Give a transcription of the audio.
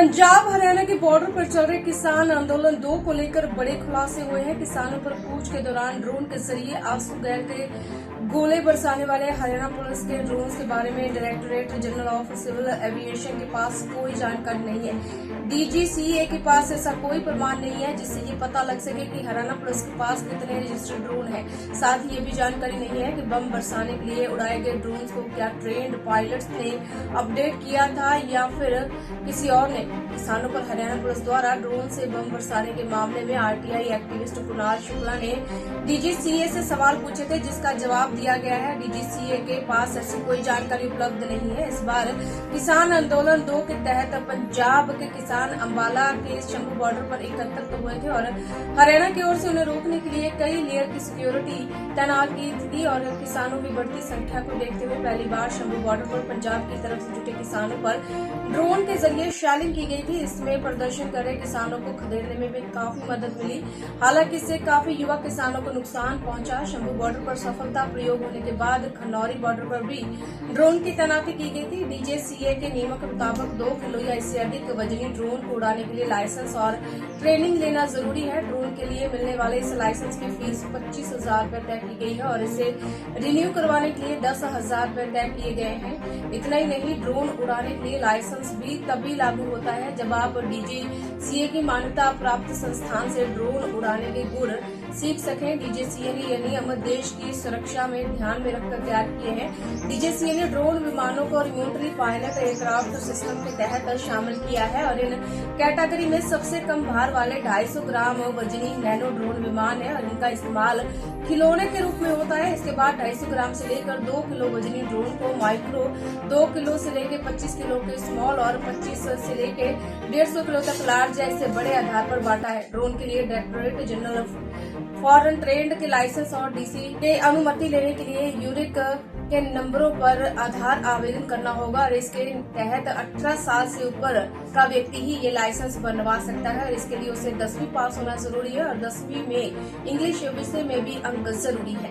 पंजाब हरियाणा के बॉर्डर पर चल रहे किसान आंदोलन 2 को लेकर बड़े खुलासे हुए हैं। किसानों पर कूच के दौरान ड्रोन के जरिए आंसू गैस के गोले बरसाने वाले हरियाणा पुलिस के ड्रोन के बारे में directorate general of civil aviation के पास कोई जानकारी नहीं है। डीजीसीए के पास ऐसा कोई प्रमाण नहीं है जिससे ये पता लग सके कि हरियाणा पुलिस के पास कितने रजिस्टर्ड ड्रोन है। साथ ही ये भी जानकारी नहीं है कि बम बरसाने के लिए उड़ाए गए ड्रोन को क्या ट्रेंड पायलट्स ने अपडेट किया था या फिर किसी और ने। किसानों पर हरियाणा पुलिस द्वारा ड्रोन से बम बरसाने के मामले में आरटीआई एक्टिविस्ट कुणाल शुक्ला ने डीजीसीए से सवाल पूछे थे, जिसका जवाब दिया गया है डीजीसीए के पास ऐसी कोई जानकारी उपलब्ध नहीं है। इस बार किसान आंदोलन 2 के तहत पंजाब के किसान अंबाला के शंभू बॉर्डर पर एकत्रित हुए थे और हरियाणा की ओर से उन्हें रोकने के लिए कई लेयर की सिक्योरिटी तैनात की थी। और किसानों की बढ़ती संख्या को देखते हुए पहली बार शंभू बॉर्डर पर पंजाब की तरफ से जुटे किसानों पर ड्रोन के जरिए शैलिंग की गई थी। इसमें प्रदर्शन कर रहे किसानों को खदेड़ने में भी काफी मदद मिली। हालांकि इससे काफी युवा किसानों को नुकसान पहुंचा। शंभू बॉर्डर पर सफलता प्रयोग होने के बाद खनौरी बॉर्डर पर भी ड्रोन की तैनाती की गई थी। डीजीसीए के नियमों के मुताबिक 2 किलो या इससे अधिक वजनी ड्रोन को उड़ाने के लिए लाइसेंस और ट्रेनिंग लेना जरूरी है। ड्रोन के लिए मिलने वाले इस लाइसेंस की फीस 25,000 रूपए तय की गई है और इसे रिन्यू करवाने के लिए 10,000 रूपए तय किए गए हैं। इतना ही नहीं, ड्रोन उड़ाने के लिए लाइसेंस भी तभी लागू होता है जब आप डीजीसीए की मान्यता प्राप्त संस्थान से ड्रोन उड़ाने के गुण सीख सकें। डीजीसीए ने यह नियम देश की सुरक्षा में ध्यान में रखकर तैयार किए हैं। डीजीसीए ने ड्रोन विमानों को रिमोटली पायलट एयरक्राफ्ट सिस्टम के तहत शामिल किया है और इन कैटेगरी में सबसे कम भार वाले 250 ग्राम वजनी नैनो ड्रोन विमान है और इनका इस्तेमाल खिलौने के रूप में होता है। इसके बाद 250 ग्राम से लेकर 2 किलो वजनी ड्रोन को माइक्रो, 2 किलो से लेकर 25 किलो के स्मॉल और 25 से लेकर 150 किलो तक लार्ज या इससे बड़े आधार पर बांटा है। ड्रोन के लिए डायरेक्टरेट जनरल फॉरेन ट्रेड के लाइसेंस और डीसी के अनुमति लेने के लिए यूरिक के नंबरों पर आधार आवेदन करना होगा और इसके तहत 18 साल से ऊपर का व्यक्ति ही ये लाइसेंस बनवा सकता है और इसके लिए उसे 10वीं पास होना जरूरी है और 10वीं में इंग्लिश विषय में भी अंक जरूरी है।